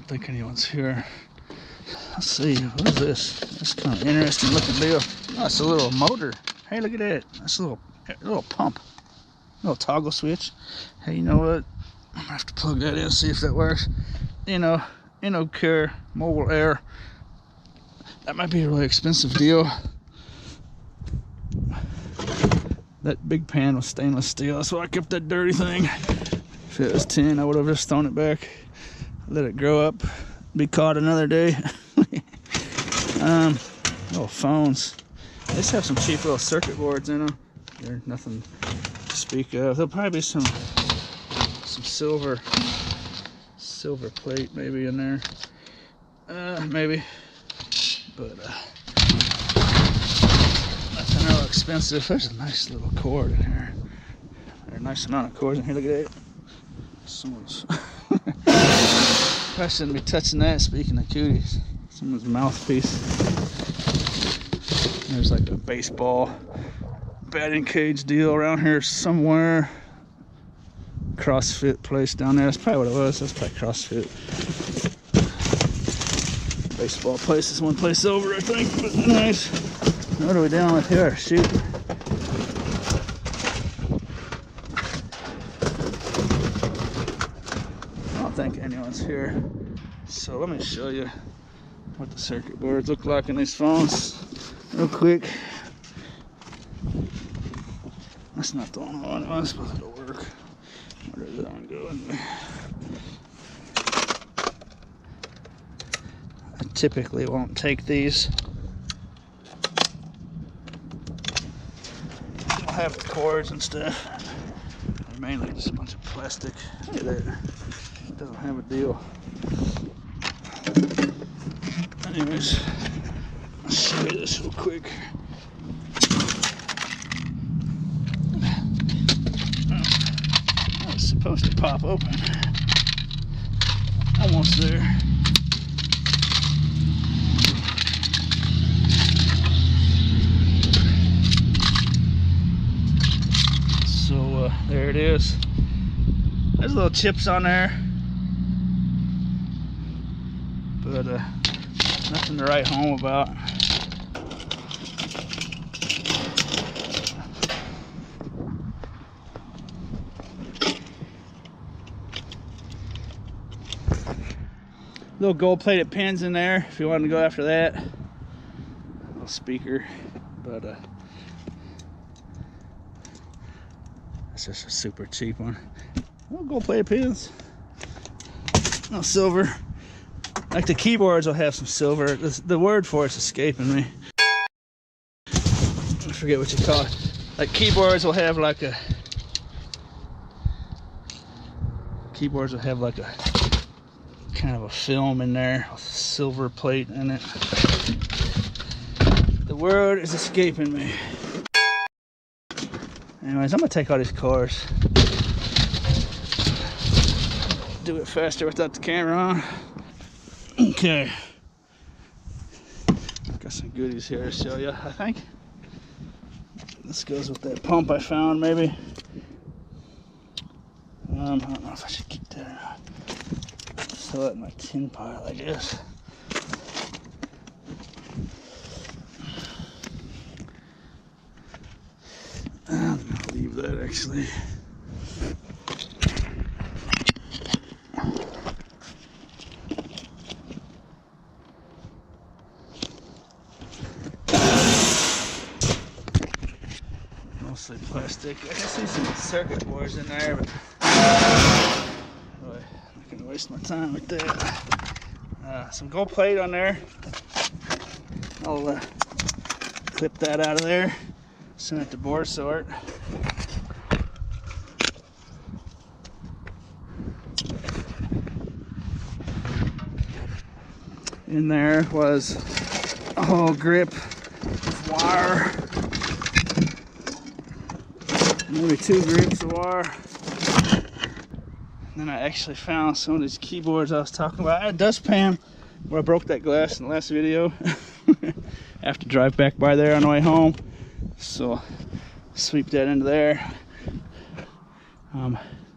don't think anyone's here. Let's see, what is this? That's kind of interesting looking deal. Oh, it's a little motor. Hey, look at that. That's a little pump. A little toggle switch. Hey, you know what? I'm gonna have to plug that in, see if that works. InnoCare mobile air. That might be a really expensive deal. That big pan was stainless steel. That's why I kept that dirty thing. If it was tin, I would have just thrown it back. Let it grow up. Be caught another day. Little phones. They just have some cheap little circuit boards in them. They're nothing to speak of. There'll probably be some silver plate maybe in there. Maybe. But nothing real expensive. There's a nice little cord in here. There's a nice amount of cords in here. Look at that. Someone's probably shouldn't be touching that. Speaking of cooties, someone's mouthpiece. There's like a baseball batting cage deal around here somewhere. CrossFit place down there. That's probably what it was. That's probably CrossFit. Baseball place is one place over, I think. But nice. What are we doing with here? Shoot. I don't think anyone's here. So let me show you what the circuit boards look like in these phones real quick. That's not the one I was supposed to work. Where is that one going? I typically won't take these. I'll have the cords and stuff. They're mainly just a bunch of plastic. Look at that. It doesn't have a deal. Anyways, I'll show you this real quick. It's supposed to pop open. Almost there. So there it is. There's little chips on there, but nothing to write home about. Little gold-plated pins in there if you want to go after that. Little speaker, but it's just a super cheap one. Little gold-plated pins. No silver. Like the keyboards will have some silver. The word for it's escaping me. I forget what you call it. Like keyboards will have like a. Keyboards will have like a kind of a film in there, a silver plate in it. The word is escaping me. Anyways, I'm gonna take all these cores. Do it faster without the camera on. Okay. Got some goodies here to show you, I think. This goes with that pump I found, maybe. I don't know if I should keep that or not. Throw it in my tin pile, I guess. I'm gonna leave that actually. Mostly plastic. I can see some circuit boards in there, but I'm not gonna waste my time with that. Some gold plate on there. I'll clip that out of there. Send it to board sort. In there was a whole grip of wire. Maybe 2 grips of wire. And then I actually found some of these keyboards I was talking about. I had a dustpan where I broke that glass in the last video. I have to drive back by there on the way home. So sweep that into there.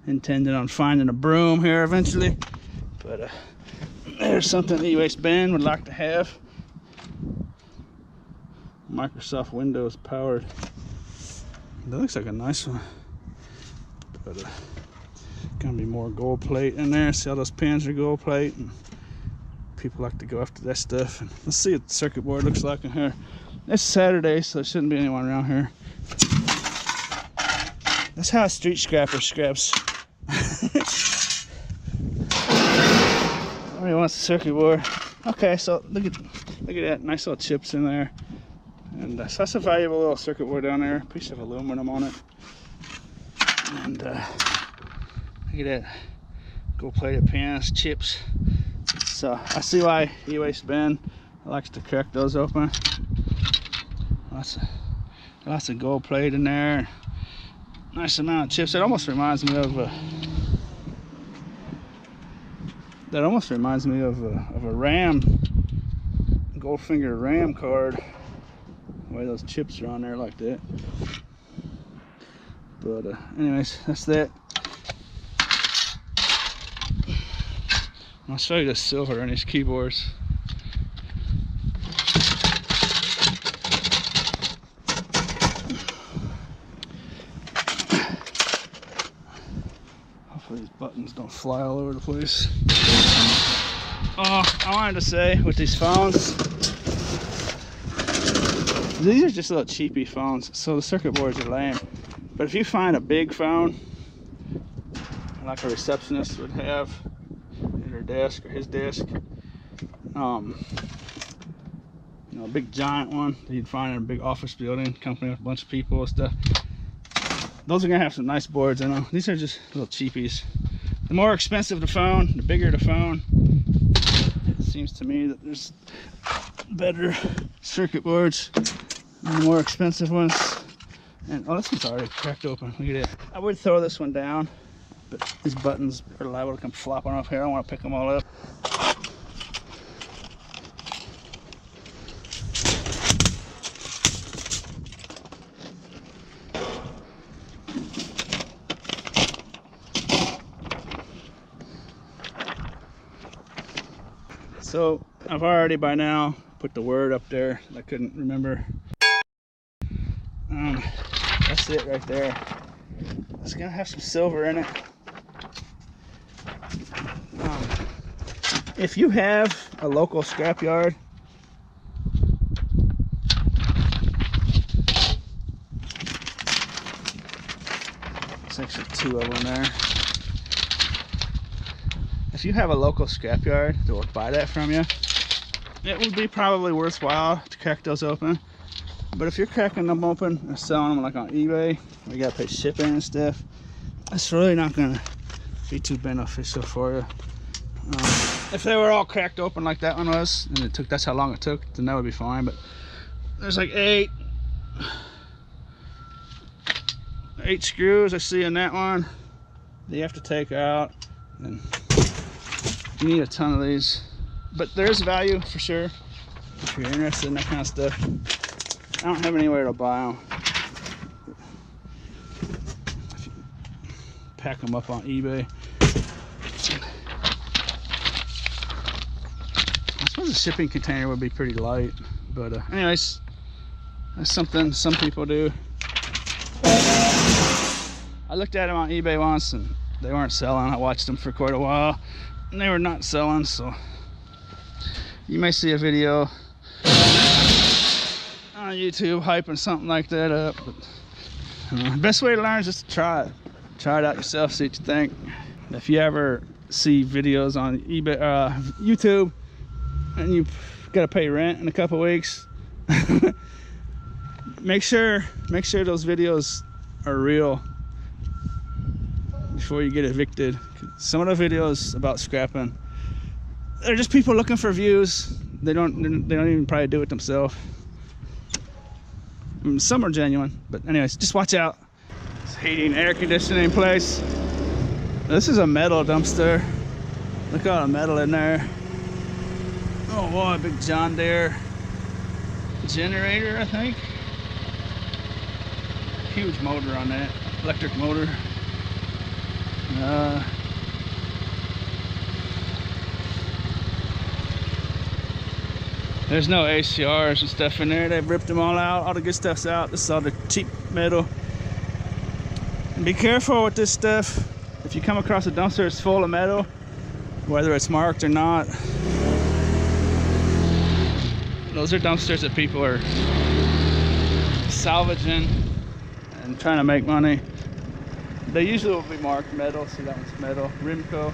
Intending on finding a broom here eventually. But There's something e-waste Ben would like to have. Microsoft Windows powered. That looks like a nice one. But gonna be more gold plate in there. See all those pins are gold plate, and people like to go after that stuff. And let's see what the circuit board looks like in here. It's Saturday, so there shouldn't be anyone around here. That's how a street scrapper scraps. Nobody wants the circuit board. Okay, so look at that, nice little chips in there. And so that's a valuable little circuit board down there. Piece of aluminum on it. And look at that, gold plated pins, chips. So I see why e-waste Ben likes to crack those open. Lots of gold plate in there. Nice amount of chips. It almost reminds me of a RAM, Goldfinger RAM card. The way those chips are on there like that. But anyways, that's that. I'll show you the silver in these keyboards. Hopefully these buttons don't fly all over the place. Oh, I wanted to say with these phones, these are just little cheapy phones, so the circuit boards are lame. But if you find a big phone, like a receptionist would have at her desk or his desk, you know, a big giant one that you'd find in a big office building, company with a bunch of people and stuff, those are gonna have some nice boards in them. These are just little cheapies. The more expensive the phone, the bigger the phone. It seems to me that there's better circuit boards than the more expensive ones. And oh, this one's already cracked open. Look at it. I would throw this one down, but these buttons are liable to come flopping off here. I don't want to pick them all up. So I've already by now put the word up there that I couldn't remember. That's it right there. It's gonna have some silver in it. If you have a local scrapyard, there's actually two of them there. If you have a local scrapyard that will buy that from you, it would be probably worthwhile to crack those open. But if you're cracking them open and selling them like on eBay, where you gotta pay shipping and stuff, it's really not gonna be too beneficial for you. If they were all cracked open like that one was, and that's how long it took, then that would be fine. But there's like eight screws I see in that one that you have to take out, and you need a ton of these. But there's value for sure if you're interested in that kind of stuff. I don't have anywhere to buy them. Pack them up on eBay. I suppose the shipping container would be pretty light, but anyways, that's something some people do. I looked at them on eBay once and they weren't selling. I watched them for quite a while and they were not selling, so you may see a video on YouTube hyping something like that up. But the best way to learn is just to try it out yourself, see what you think. If you ever see videos on eBay, YouTube, and you've got to pay rent in a couple weeks, make sure those videos are real before you get evicted. Some of the videos about scrapping, they're just people looking for views. They don't even probably do it themselves. Some are genuine, but anyways, just watch out. It's heating, air conditioning place. This is a metal dumpster. Look at all the metal in there. Oh boy, big John Deere generator, I think. Huge motor on that, electric motor. There's no ACRs and stuff in there. They've ripped them all out. All the good stuff's out. This is all the cheap metal. And be careful with this stuff. If you come across a dumpster that's full of metal, whether it's marked or not, those are dumpsters that people are salvaging and trying to make money. They usually will be marked metal. See, that one's metal. Rimco.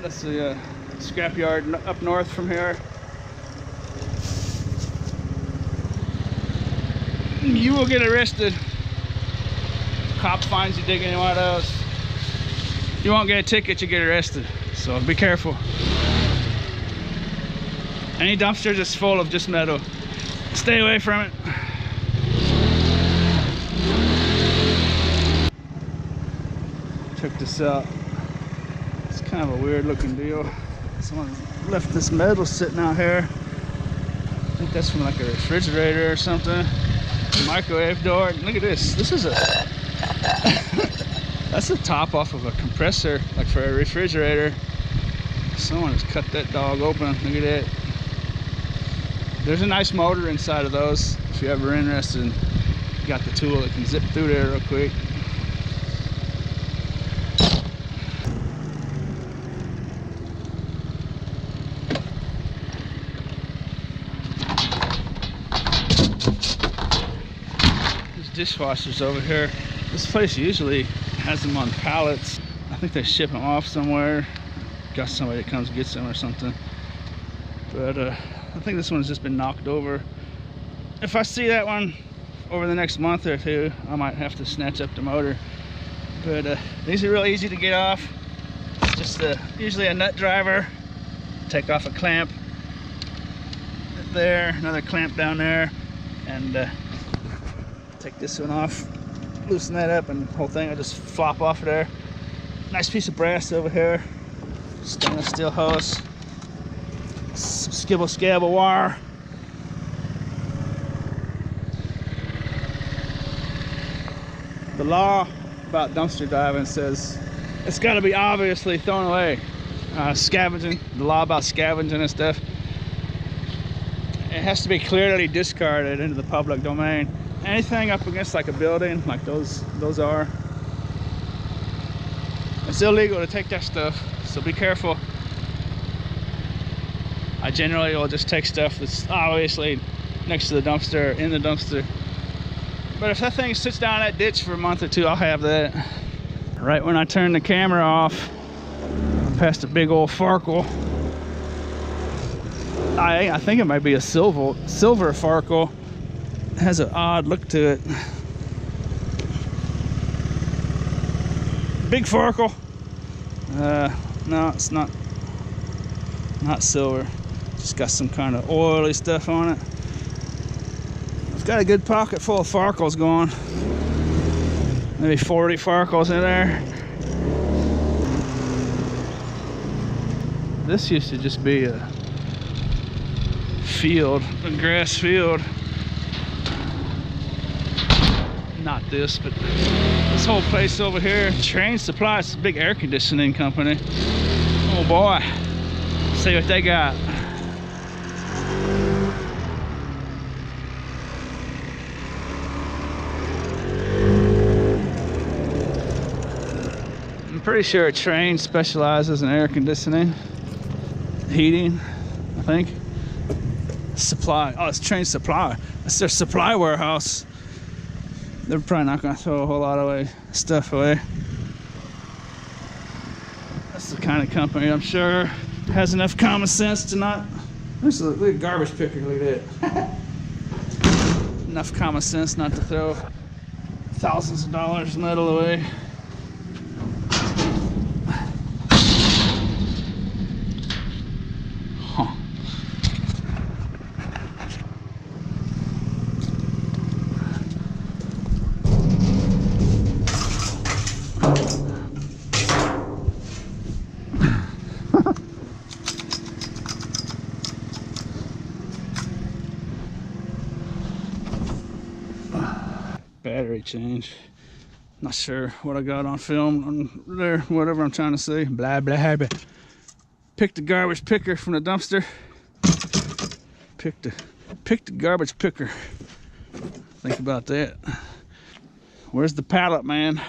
That's the scrapyard up north from here. You will get arrested. Cop finds you digging in one of those. You won't get a ticket, you get arrested. So be careful. Any dumpster that's full of just metal, stay away from it. Check this out. It's kind of a weird looking deal. Someone left this metal sitting out here. I think that's from like a refrigerator or something. Microwave door. Look at this. This is a that's the top off of a compressor, like for a refrigerator. Someone has cut that dog open. Look at that. There's a nice motor inside of those. If you're ever interested, you got the tool that can zip through there real quick. Dishwashers over here. This place usually has them on pallets. I think they ship them off somewhere. Got somebody that comes and gets them or something. But I think this one's just been knocked over. If I see that one over the next month or two, I might have to snatch up the motor. But these are real easy to get off. It's just usually a nut driver. Take off a clamp there, another clamp down there, and take this one off, loosen that up, and the whole thing will just flop off of there. Nice piece of brass over here, stainless steel hose, some skibble scabble wire. The law about dumpster diving says it's got to be obviously thrown away. Scavenging, the law about scavenging and stuff, it has to be clearly discarded into the public domain. Anything up against like a building, like those are, it's illegal to take that stuff, so be careful. I generally will just take stuff that's obviously next to the dumpster, in the dumpster. But if that thing sits down in that ditch for a month or two, I'll have that. Right when I turn the camera off, past a big old Farkle. I think it might be a silver Farkle. It has an odd look to it. Big Farkle. No, it's not silver. Just got some kind of oily stuff on it. I've got a good pocket full of Farkles going. Maybe 40 Farkles in there. This used to just be a field, a grass field. Not this, but this whole place over here. Train Supply, it's a big air conditioning company. Oh boy, see what they got. I'm pretty sure Train specializes in air conditioning, heating, I think. Supply, oh, it's Train Supply. It's their supply warehouse. They're probably not going to throw a whole lot of stuff away. That's the kind of company, I'm sure, has enough common sense to not... Look at garbage picker, look at that. Enough common sense not to throw thousands of dollars of metal away. Huh. Battery change. Not sure what I got on film on there, whatever I'm trying to say. Blah, blah, blah. Picked the garbage picker from the dumpster. picked a garbage picker. Think about that. Where's the pallet, man?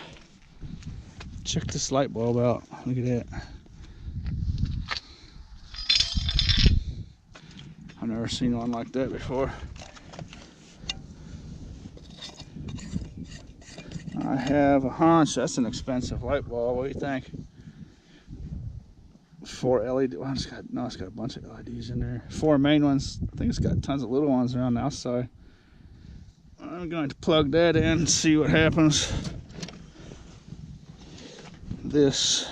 Check this light bulb out. Look at that. I've never seen one like that before. I have a hunch that's an expensive light bulb. What do you think? 4 LED. Well, it's got a bunch of LEDs in there. 4 main ones. I think it's got tons of little ones around the outside. I'm going to plug that in and see what happens. This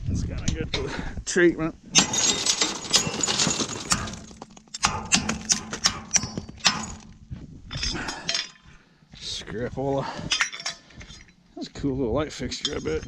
is gonna get the treatment. Scrapola. That's a cool little light fixture, I bet.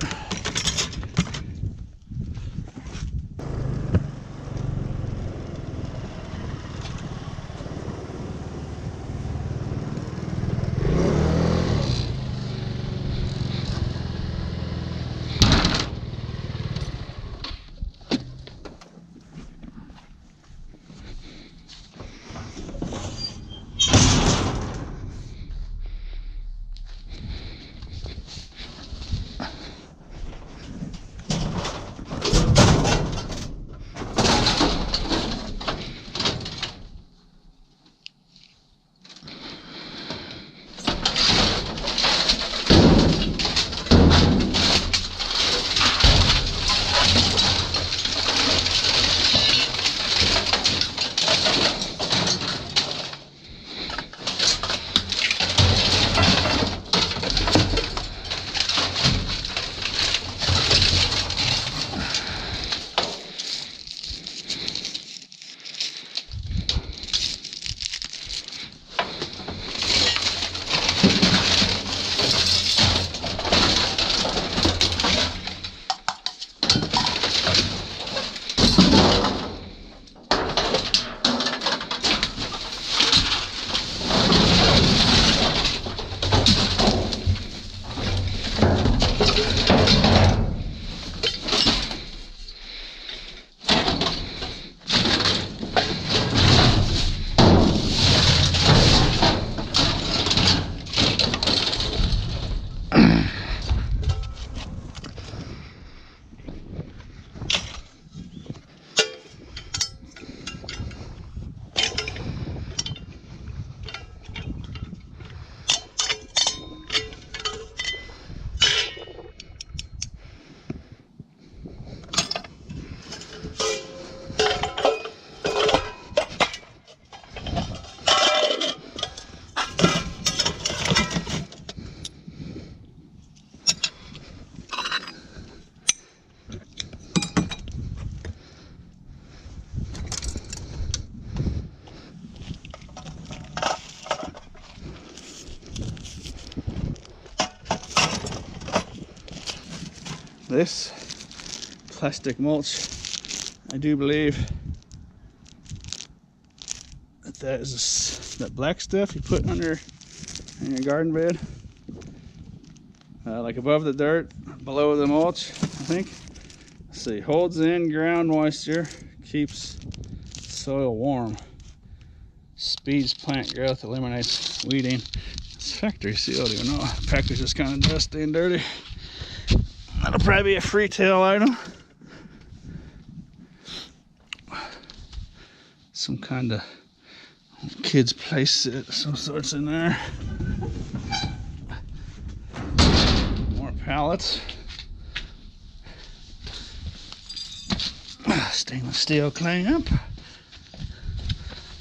This plastic mulch, I do believe that is that black stuff you put under in your garden bed, like above the dirt, below the mulch, I think. Let's see, holds in ground moisture, keeps soil warm, speeds plant growth, eliminates weeding. It's factory sealed, even though the package is kind of dusty and dirty. That'll probably be a retail item. Some kind of kids play set, some sorts in there. More pallets. Stainless steel clamp.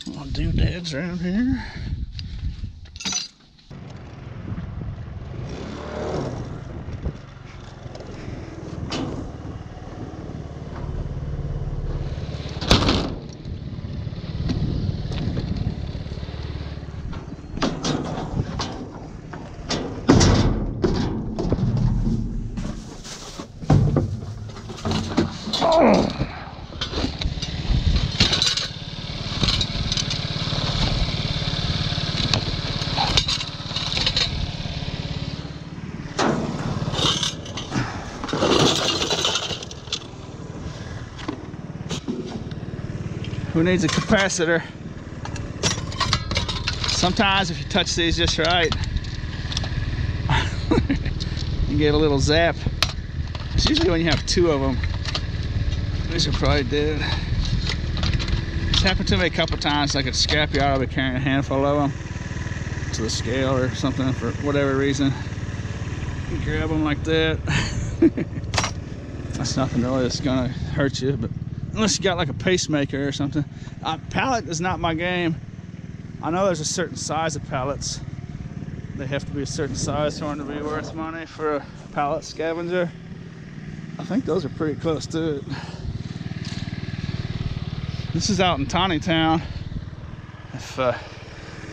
Little doodads around here. Who needs a capacitor? Sometimes if you touch these just right, you get a little zap. It's usually when you have two of them. These are probably dead. It's happened to me a couple times. Like at scrapyard, I'll be carrying a handful of them to the scale or something for whatever reason. You grab them like that. That's nothing really that's gonna hurt you, but unless you got like a pacemaker or something. Pallet is not my game. I know there's a certain size of pallets. They have to be a certain size for them to be worth money for a pallet scavenger. I think those are pretty close to it. This is out in Tawny Town. If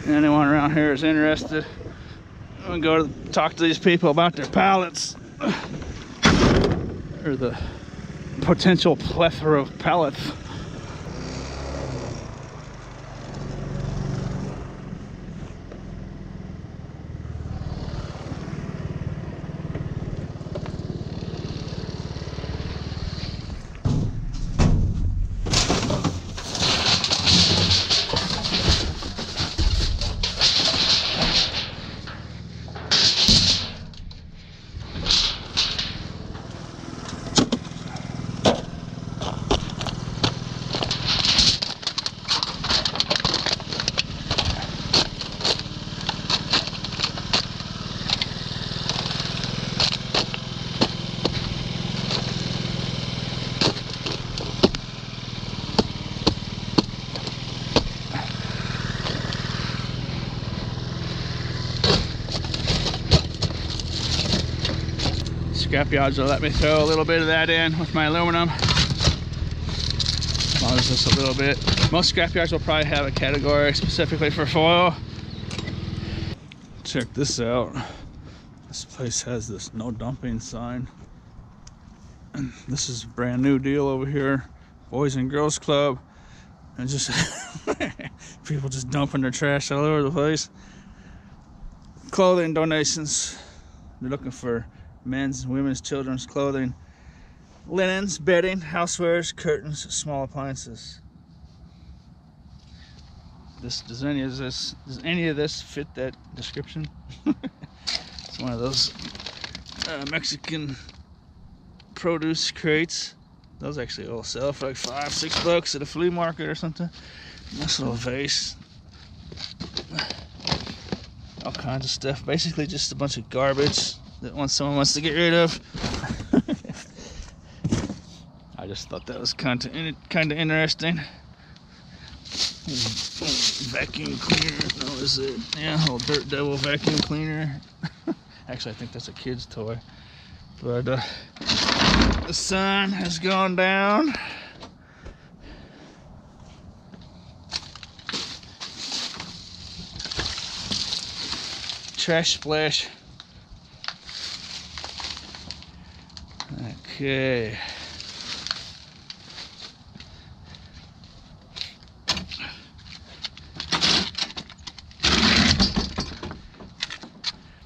anyone around here is interested, I'm gonna go to talk to these people about their pallets or the potential plethora of pallets. Scrapyards will let me throw a little bit of that in with my aluminum. As long as just a little bit. Most scrapyards will probably have a category specifically for foil. Check this out. This place has this no dumping sign. And this is a brand new deal over here. Boys and Girls Club. And just people just dumping their trash all over the place. Clothing donations. They're looking for men's and women's, children's clothing, linens, bedding, housewares, curtains, small appliances. Does any of this fit that description? It's one of those Mexican produce crates. Those actually all sell for like $5-6 at a flea market or something. Nice little vase. All kinds of stuff. Basically just a bunch of garbage that someone wants to get rid of. I just thought that was kind of interesting. Vacuum cleaner. No, is it? Yeah, old Dirt Devil vacuum cleaner. Actually, I think that's a kid's toy. But the sun has gone down. Trash splash. Okay.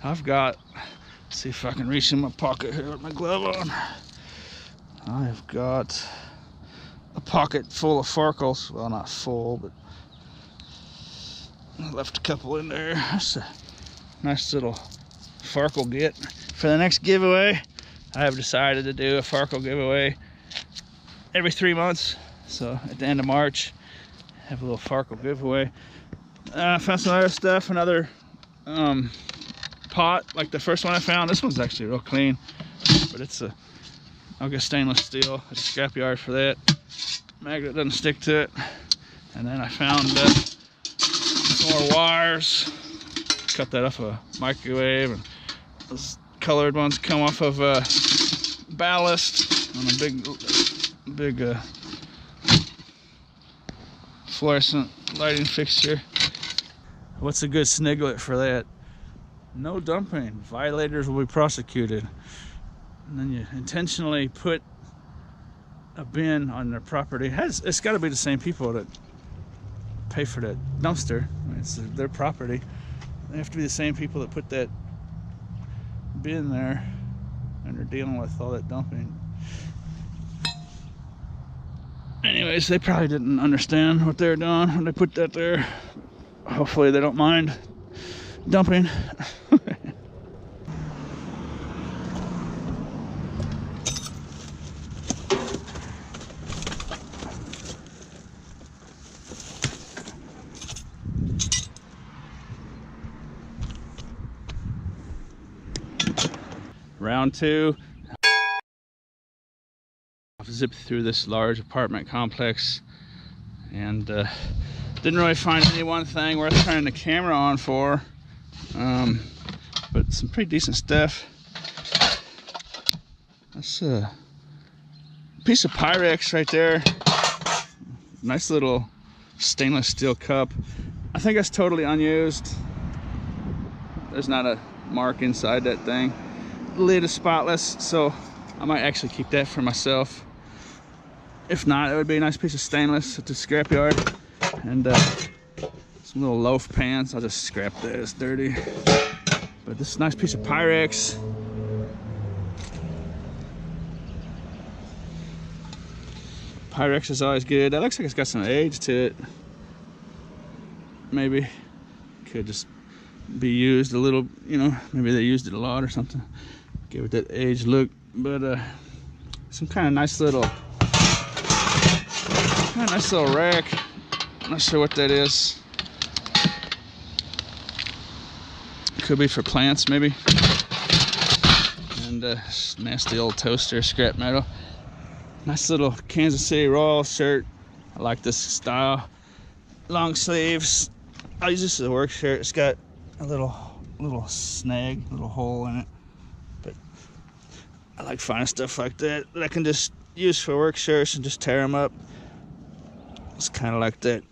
I've got, let's see if I can reach in my pocket here with my glove on. I've got a pocket full of Farkles. Well, not full, but I left a couple in there. That's a nice little Farkle get. For the next giveaway, I have decided to do a Farkle giveaway every 3 months. So at the end of March, have a little Farkle giveaway. I found some other stuff, another pot like the first one I found. This one's actually real clean, but it's I'll get stainless steel at a scrapyard for that. Magnet doesn't stick to it. And then I found some more wires. Cut that off a microwave, and those colored ones come off of ballast on a big fluorescent lighting fixture. What's a good sniglet for that? No dumping. Violators will be prosecuted. And then you intentionally put a bin on their property. It's got to be the same people that pay for that dumpster. I mean, it's their property. They have to be the same people that put that bin there, and they're dealing with all that dumping. Anyways, they probably didn't understand what they were doing when they put that there. Hopefully they don't mind dumping. Round two. I've zipped through this large apartment complex and didn't really find any one thing worth turning the camera on for, but some pretty decent stuff. That's a piece of Pyrex right there. Nice little stainless steel cup. I think that's totally unused. There's not a mark inside that thing. The lid is spotless, so I might actually keep that for myself. If not, it would be a nice piece of stainless at the scrapyard. And some little loaf pans. I'll just scrap that, it's dirty. But this is a nice piece of Pyrex. Pyrex is always good. That looks like it's got some age to it. Maybe could just be used a little, you know, maybe they used it a lot or something. Give it that aged look. But some kind of nice little rack. I'm not sure what that is. Could be for plants, maybe. And nasty old toaster, scrap metal. Nice little Kansas City Royals shirt. I like this style. Long sleeves. I'll use this as a work shirt. It's got a little snag, a little hole in it. But I like finding stuff like that I can just use for work shirts and just tear them up. It's kind of like that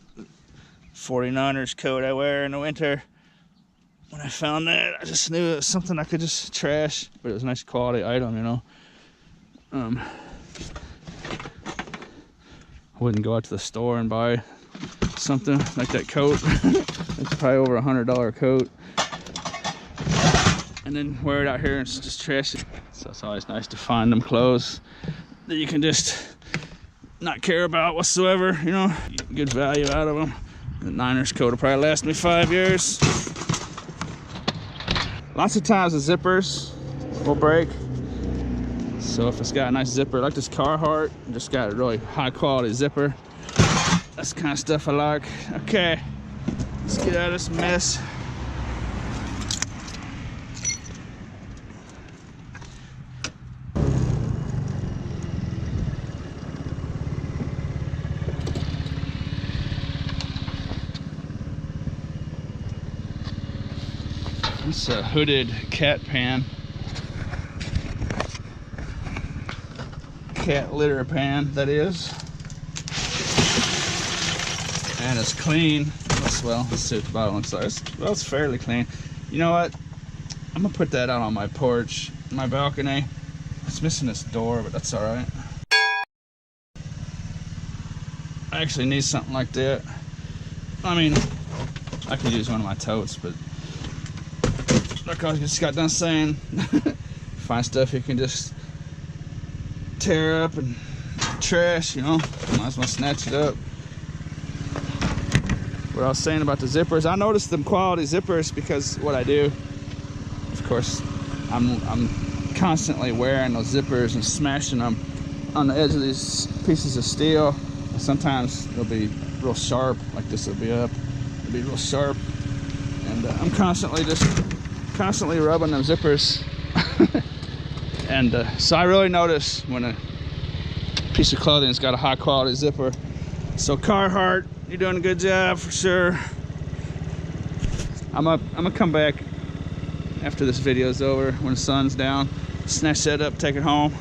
49ers coat I wear in the winter. When I found that, I just knew it was something I could just trash, but it was a nice quality item, you know. I wouldn't go out to the store and buy something like that coat. It's probably over $100 coat, and then wear it out here and just trash it. So it's always nice to find them clothes that you can just not care about whatsoever, you know. Get good value out of them. The Niners coat will probably last me 5 years. Lots of times the zippers will break. So if it's got a nice zipper, like this Carhartt, just got a really high quality zipper. That's the kind of stuff I like. Okay, let's get out of this mess. It's a hooded cat pan. Cat litter pan, that is. And it's clean. Well, let's see what the bottom looks like. Well, it's fairly clean. You know what? I'm gonna put that out on my porch, my balcony. It's missing this door, but that's all right. I actually need something like that. I mean, I could use one of my totes, but like I just got done saying, find stuff you can just tear up and trash, you know, might as well snatch it up. What I was saying about the zippers, I noticed them quality zippers because what I do, of course, I'm constantly wearing those zippers and smashing them on the edge of these pieces of steel. Sometimes they'll be real sharp, like this will be up, it'll be real sharp, and I'm constantly rubbing them zippers. And so I really notice when a piece of clothing's got a high quality zipper. So Carhartt, you're doing a good job for sure. I'm gonna come back after this video's over, when the sun's down, snatch that up, take it home.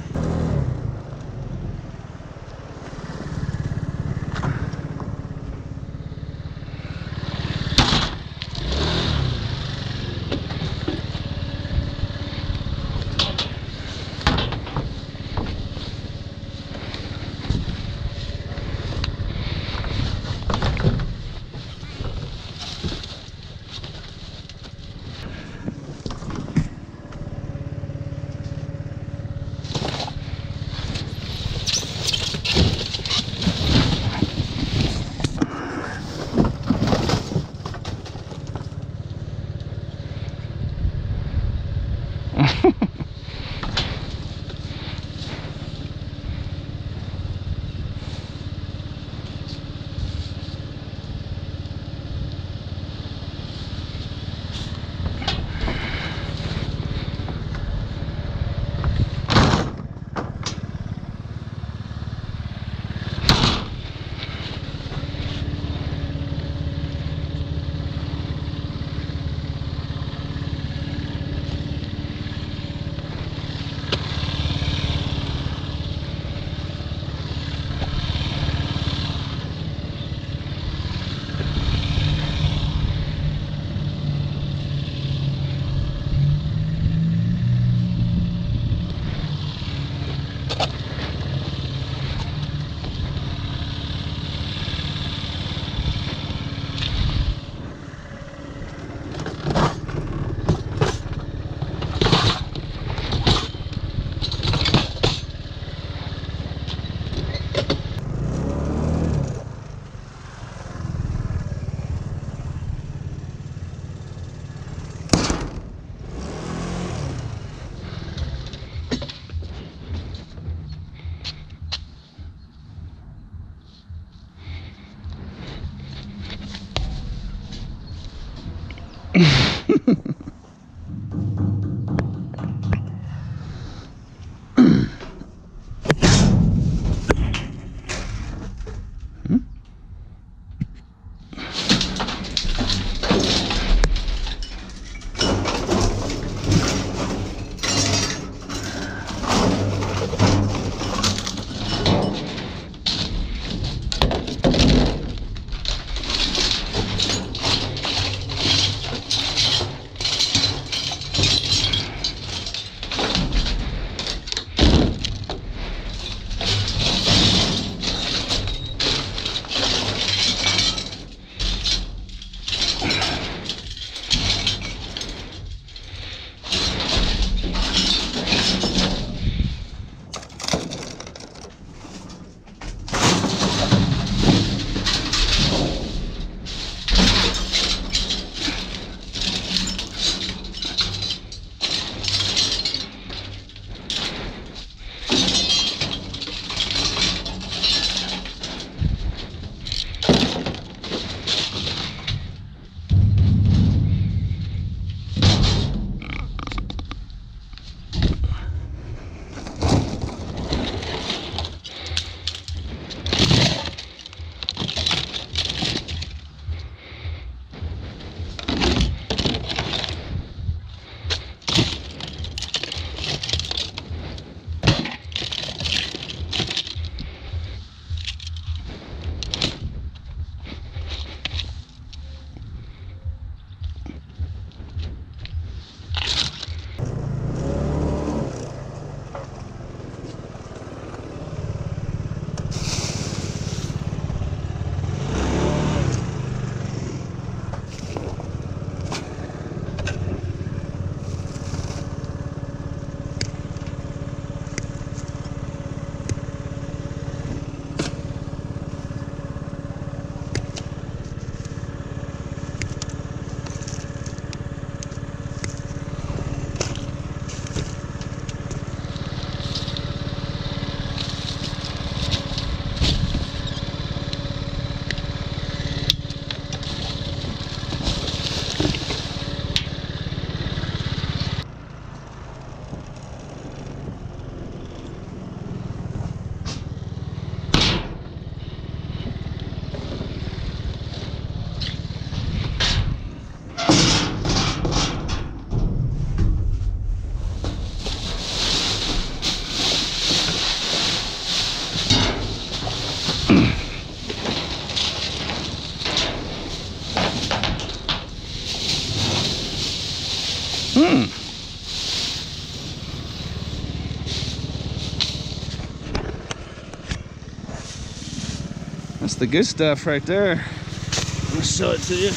That's the good stuff right there. I'm gonna show it to you.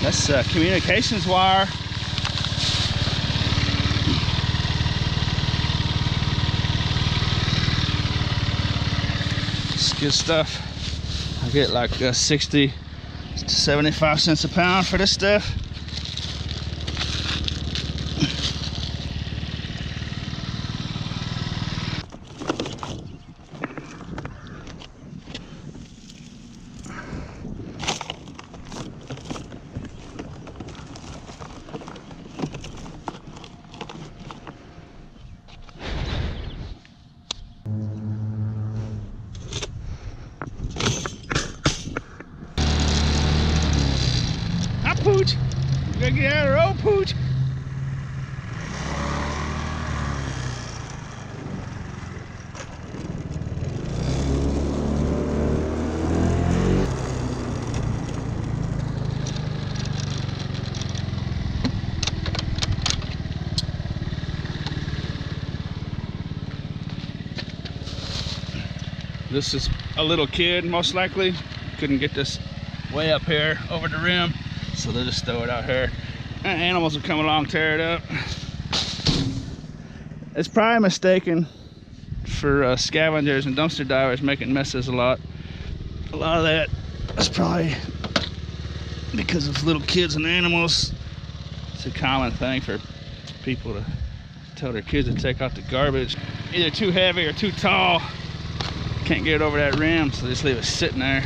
That's communications wire. It's good stuff. I get like 60 to 75 cents a pound for this stuff. Pooch, you gotta get out of the road, Pooch. This is a little kid, most likely. Couldn't get this way up here over the rim. So they'll just throw it out here. Animals will come along, tear it up. It's probably mistaken for scavengers and dumpster divers making messes a lot. A lot of that is probably because of little kids and animals. It's a common thing for people to tell their kids to take out the garbage. Either too heavy or too tall. Can't get it over that rim, so they just leave it sitting there.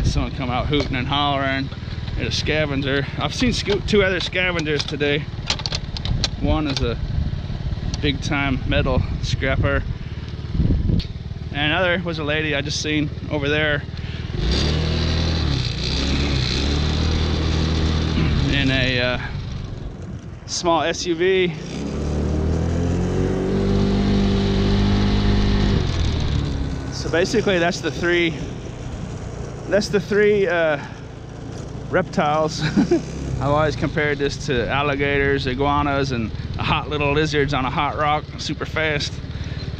Someone come out hooting and hollering at a scavenger. I've seen two other scavengers today. One is a big time metal scrapper, and another was a lady I just seen over there in a small SUV. So basically that's the three reptiles. I've always compared this to alligators, iguanas, and hot little lizards on a hot rock, super fast.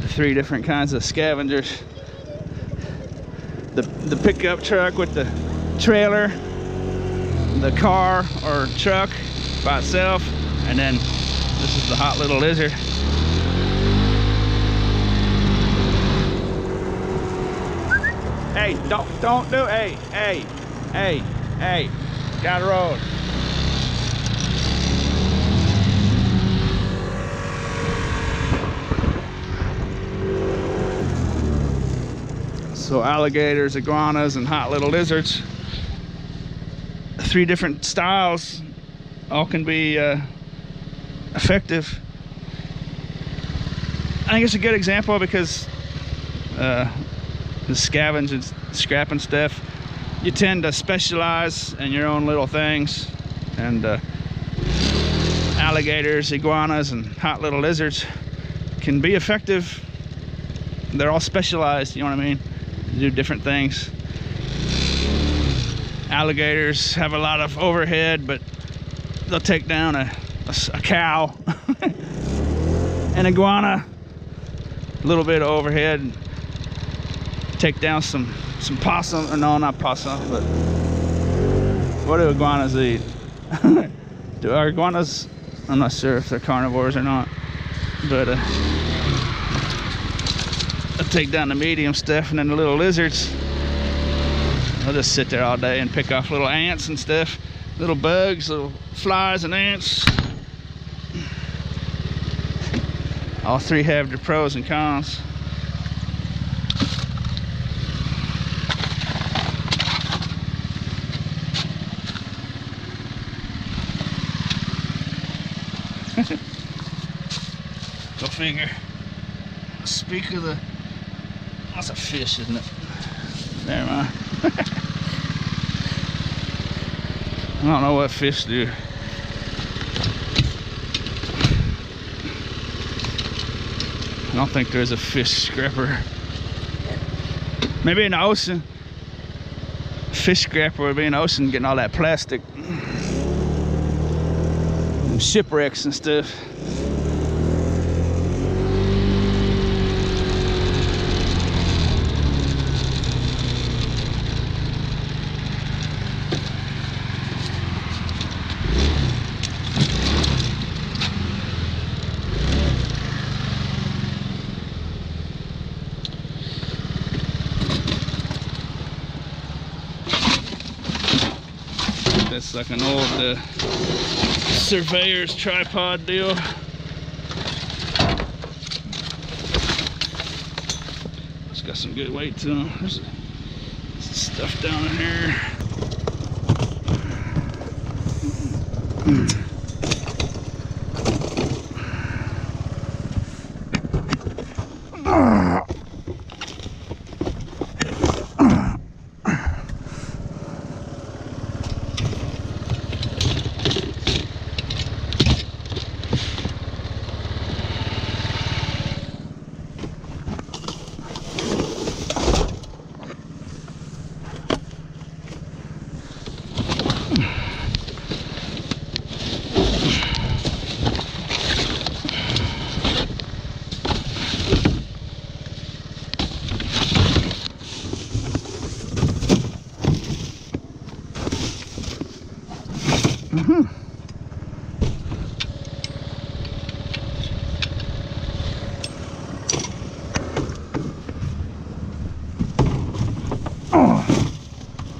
The three different kinds of scavengers. The pickup truck with the trailer, the car or truck by itself, and then this is the hot little lizard. Hey, don't do, hey, got a road. So alligators, iguanas, and hot little lizards. Three different styles, all can be effective. I think it's a good example because the scavenging, scrapping stuff, you tend to specialize in your own little things, and alligators, iguanas, and hot little lizards can be effective. They're all specialized, you know what I mean? They do different things. Alligators have a lot of overhead, but they'll take down a cow. An iguana, a little bit of overhead, take down some possum, or no, not possum, but what do iguanas eat? Do our iguanas, I'm not sure if they're carnivores or not, but they'll take down the medium stuff, and then the little lizards, they'll just sit there all day and pick off little ants and stuff, little bugs, little flies and ants. All three have their pros and cons. Go figure. Speak of the... That's a fish, isn't it? Never mind. I don't know what fish do. I don't think there's a fish scraper. Maybe in the ocean. Fish scraper would be in the ocean getting all that plastic. shipwrecks and stuff. That's like an old surveyor's tripod deal. It's got some good weight to them. There's stuff down in here.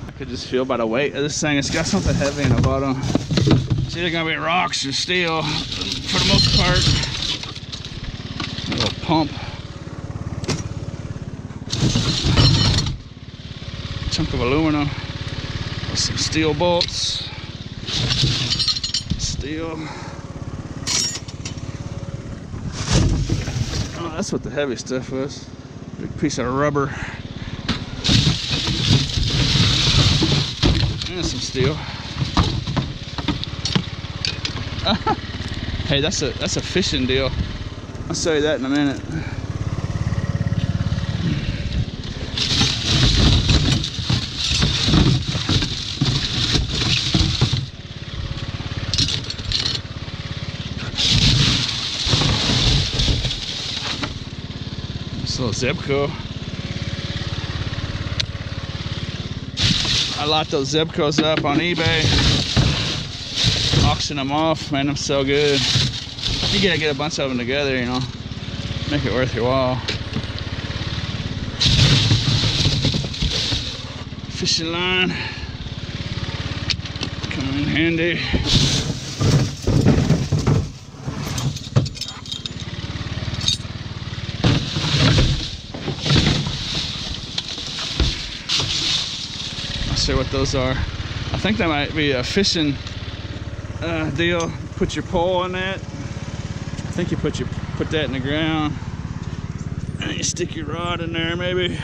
I could just feel by the weight of this thing, it's got something heavy in the bottom. It's either gonna be rocks or steel for the most part. A little pump. Chunk of aluminum with some steel bolts. Steel. Oh, that's what the heavy stuff was. Big piece of rubber. And some steel. Hey, that's a fishing deal. I'll show you that in a minute. This little Zebco. I locked those Zebcos up on eBay, auction them off. Man, I'm so good. You gotta get a bunch of them together, you know, make it worth your while. Fishing line, come in handy. Sure what those are. I think that might be a fishing deal. Put your pole on that. I think you put that in the ground and you stick your rod in there, maybe.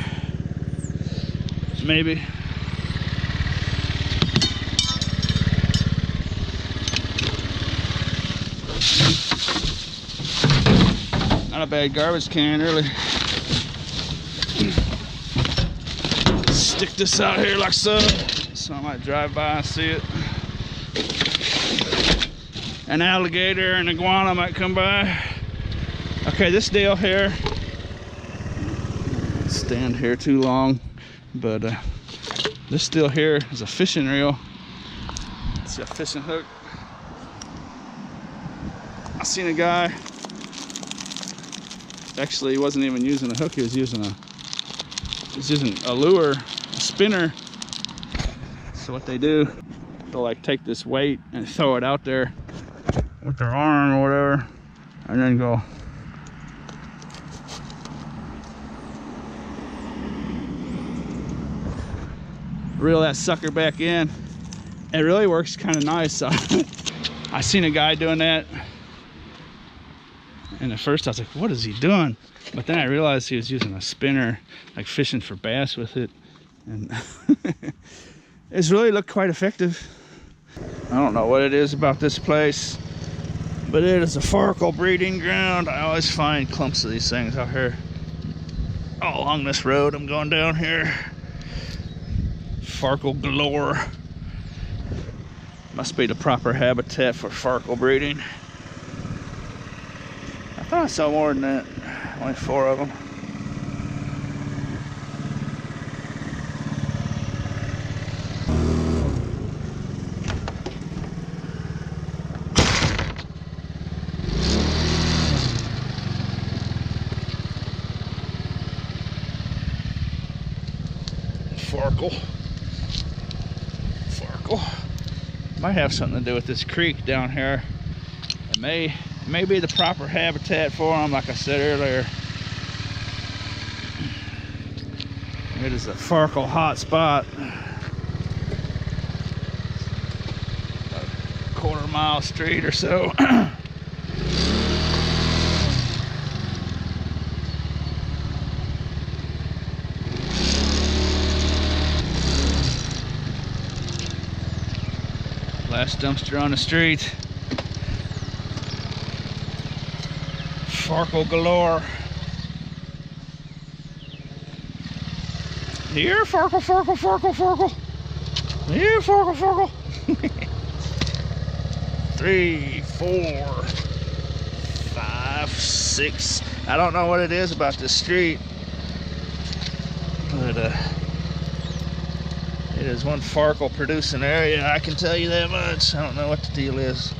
Not a bad garbage can, really. Stick this out here like so I might drive by and see it. An alligator and iguana might come by. Okay, this deal here, stand here too long, but this deal here is a fishing reel. It's a fishing hook. I seen a guy, actually he wasn't even using a hook, he was using a lure, a spinner. So what they do, they'll like take this weight and throw it out there with their arm or whatever, and then go reel that sucker back in. It really works kind of nice. I seen a guy doing that, and at first I was like, what is he doing? But then I realized he was using a spinner, like fishing for bass with it, and it's really looked quite effective. I don't know what it is about this place, but it is a farkle breeding ground. I always find clumps of these things out here all along this road I'm going down here. Farkle galore. Must be the proper habitat for farkle breeding. I thought I saw more than that. Only 4 of them. Farkle. Might have something to do with this creek down here. It may be the proper habitat for them, like I said earlier. It is a farkle hot spot. About a quarter-mile straight or so. Last dumpster on the street. Farkle galore. Here, farkle. Here, farkle. 3, 4, 5, 6. I don't know what it is about this street, but it is one farkle producing area, I can tell you that much. I don't know what the deal is.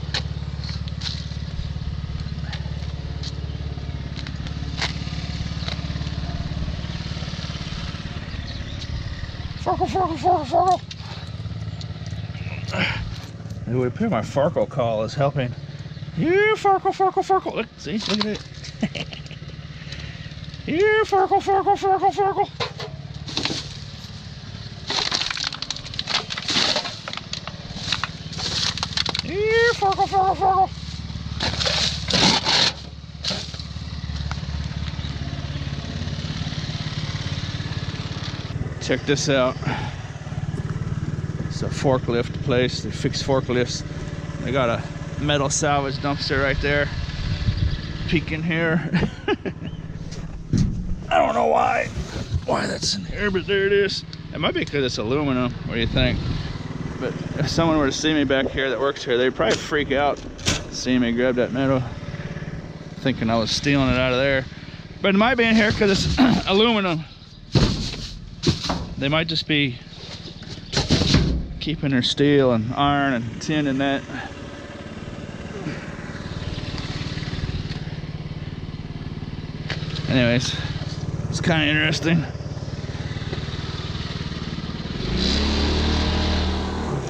Farkle. It would appear my farkle call is helping. Here, farkle. Look, see, look at it. Here, farkle. Here, farkle. Check this out. It's a forklift place. They fix forklifts. They got a metal salvage dumpster right there. Peek in here. I don't know why that's in here, but there it is. It might be because it's aluminum. What do you think? But if someone were to see me back here that works here, they'd probably freak out seeing me grab that metal, thinking I was stealing it out of there. But it might be in here because it's aluminum. They might just be keeping their steel and iron and tin in that. Anyways, it's kind of interesting.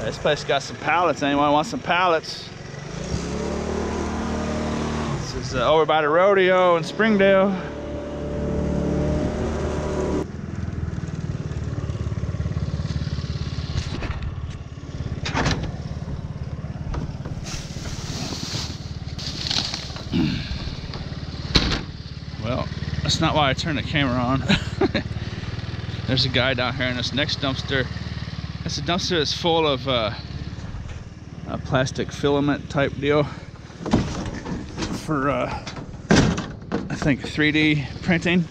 This place got some pallets. Anyone want some pallets? This is over by the rodeo in Springdale. Well, that's not why I turned the camera on. There's a guy down here in this next dumpster. It's a dumpster that's full of a plastic filament type deal for I think 3D printing,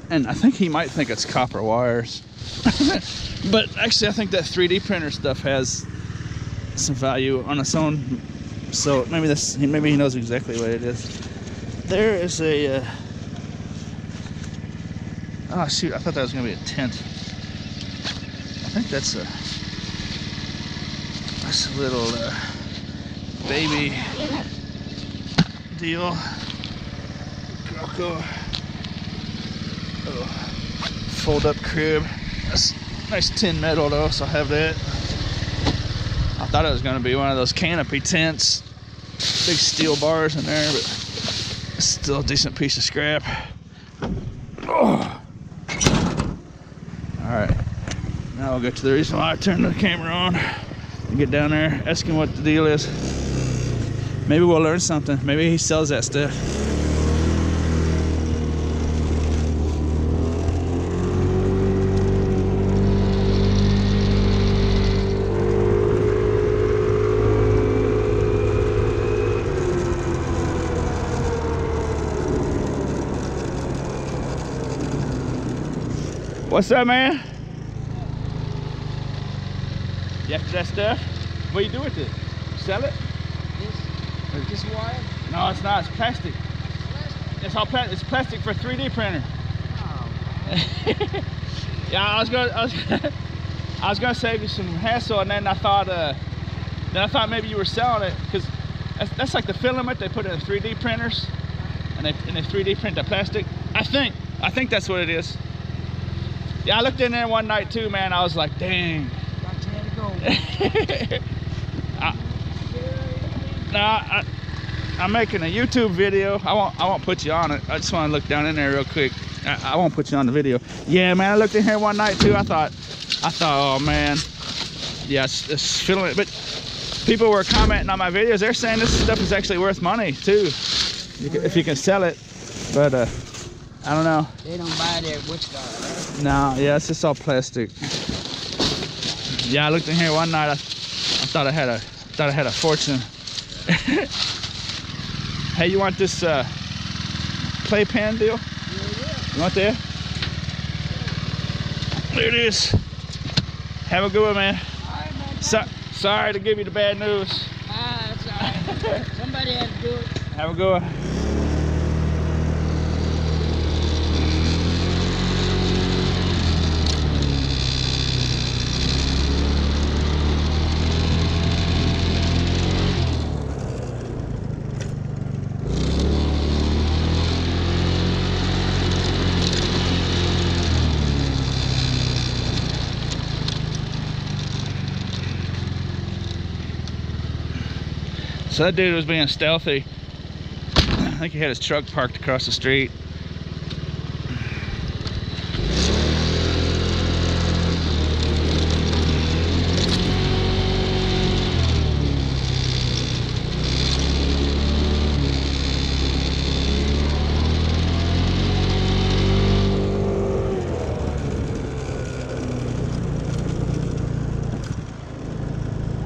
and I think he might think it's copper wires. But actually I think that 3D printer stuff has some value on its own, so maybe he knows exactly what it is. There is a oh shoot, I thought that was gonna be a tent. I think that's a little baby deal. Fold up crib. That's nice tin metal though, so I'll have that. I thought it was gonna be one of those canopy tents. Big steel bars in there, but it's still a decent piece of scrap. Oh. Alright. Now we'll get to the reason why I turned the camera on. Get down there, ask him what the deal is. Maybe we'll learn something. Maybe he sells that stuff. What's up, man? You after that stuff? What do you do with it? sell it? This wire? No, it's not. It's plastic. Plastic? It's all it's plastic for a 3D printer. Oh, Yeah, I was gonna save you some hassle, and then I thought maybe you were selling it, because that's like the filament they put in 3D printers, and they 3D print the plastic. I think that's what it is. Yeah, I looked in there one night too, man. I was like, dang. got 10 to go. I'm making a YouTube video. I won't put you on it. I just want to look down in there real quick. I won't put you on the video. Yeah, man, I looked in here one night too. I thought, oh man, yeah, it's filling it. But people were commenting on my videos. They're saying this stuff is actually worth money too, if you can sell it. But I don't know. They don't buy it at Wichita, right? No, yeah, it's just all plastic. Yeah, I looked in here one night. I thought I had a fortune. Hey, you want this playpen deal? Yeah. You want that? There it is. Have a good one, man. All right, man. Sorry to give you the bad news. That's all right. Somebody had to do it. Have a good one. So that dude was being stealthy. I think he had his truck parked across the street.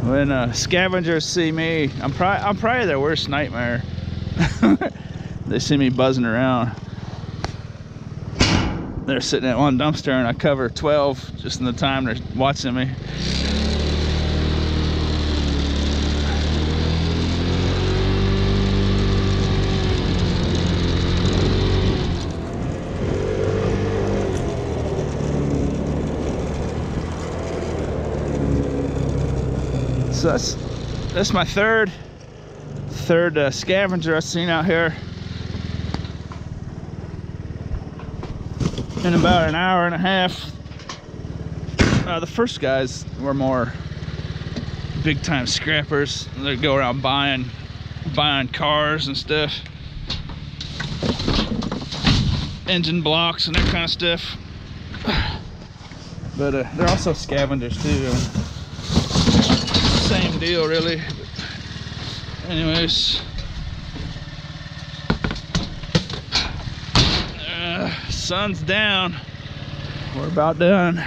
When scavengers see me, I'm probably their worst nightmare. They see me buzzing around. They're sitting at one dumpster and I cover 12 just in the time they're watching me. So that's my third scavenger I've seen out here in about an hour and a half. The first guys were more big time scrappers. They go around buying cars and stuff, engine blocks and that kind of stuff. But they're also scavengers too. Same deal, really. But anyways, sun's down. We're about done.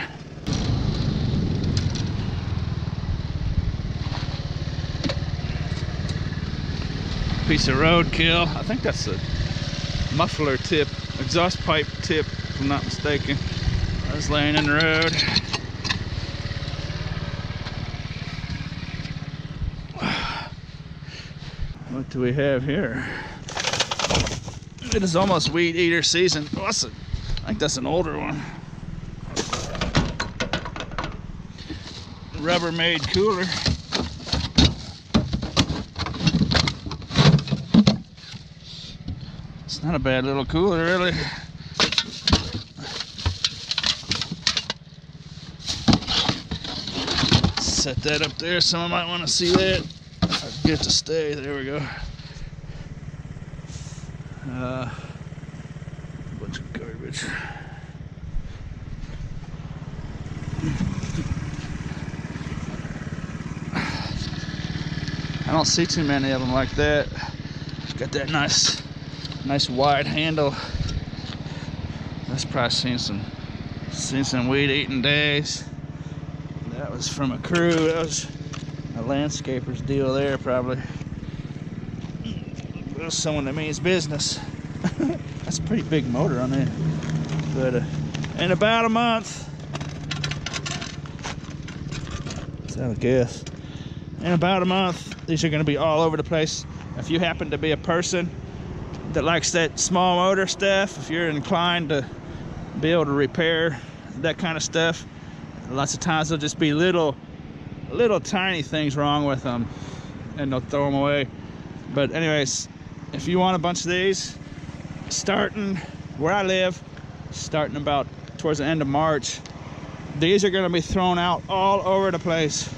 Piece of roadkill. I think that's a muffler tip, exhaust pipe tip, if I'm not mistaken. I was laying in the road. What do we have here? It is almost weed eater season. Oh, I think that's an older one. Rubbermaid cooler. It's not a bad little cooler, really. Set that up there. Someone might want to see that. I'll get it to stay. There we go. Bunch of garbage. I don't see too many of them like that. Got that nice wide handle. That's probably seen some weed eating days. That was from a crew. That was a landscaper's deal there, probably. That was someone that means business. That's a pretty big motor on there. But in about a month, that's how I guess. In about a month, These are going to be all over the place. If you happen to be a person that likes that small motor stuff, if you're inclined to be able to repair that kind of stuff, lots of times there'll just be little tiny things wrong with them and they'll throw them away. But anyways, if you want a bunch of these, starting where I live, starting about towards the end of March, these are going to be thrown out all over the place.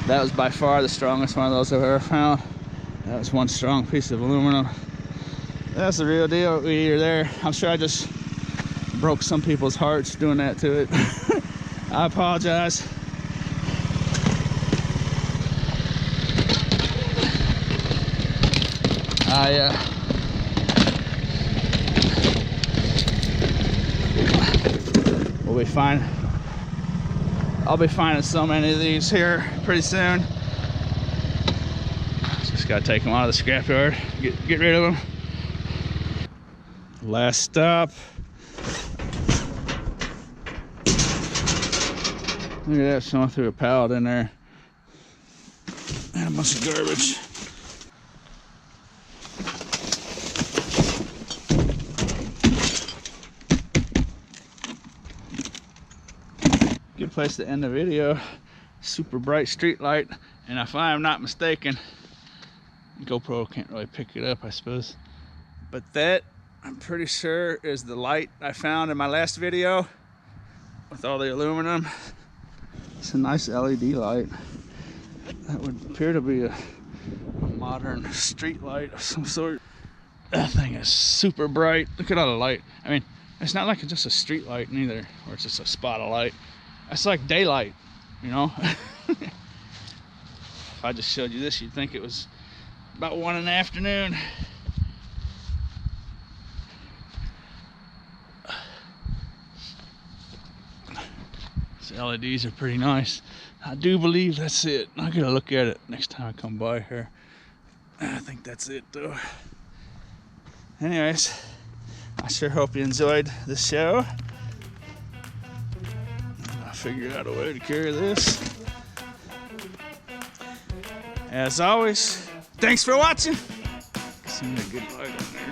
That was by far the strongest one of those I've ever found. That was one strong piece of aluminum. That's the real deal eater there. I'm sure I just broke some people's hearts doing that to it. I apologize. We'll be fine. I'll be finding so many of these here pretty soon. Just gotta take them out of the scrapyard, get rid of them. Last stop. Look at that, someone threw a pallet in there. And a bunch of garbage. Good place to end the video. Super bright street light, and if I'm not mistaken, GoPro can't really pick it up, I suppose, but that, I'm pretty sure, is the light I found in my last video with all the aluminum. It's a nice LED light. That would appear to be a modern street light of some sort. That thing is super bright. Look at all the light. I mean, it's not like it's just a street light neither, or it's just a spot of light. It's like daylight, you know? If I just showed you this, you'd think it was about 1 in the afternoon. These LEDs are pretty nice. I do believe that's it. I'm gonna look at it next time I come by here. I think that's it though. Anyways, I sure hope you enjoyed the show. Figure out a way to carry this. As always, thanks for watching. See a good light on there.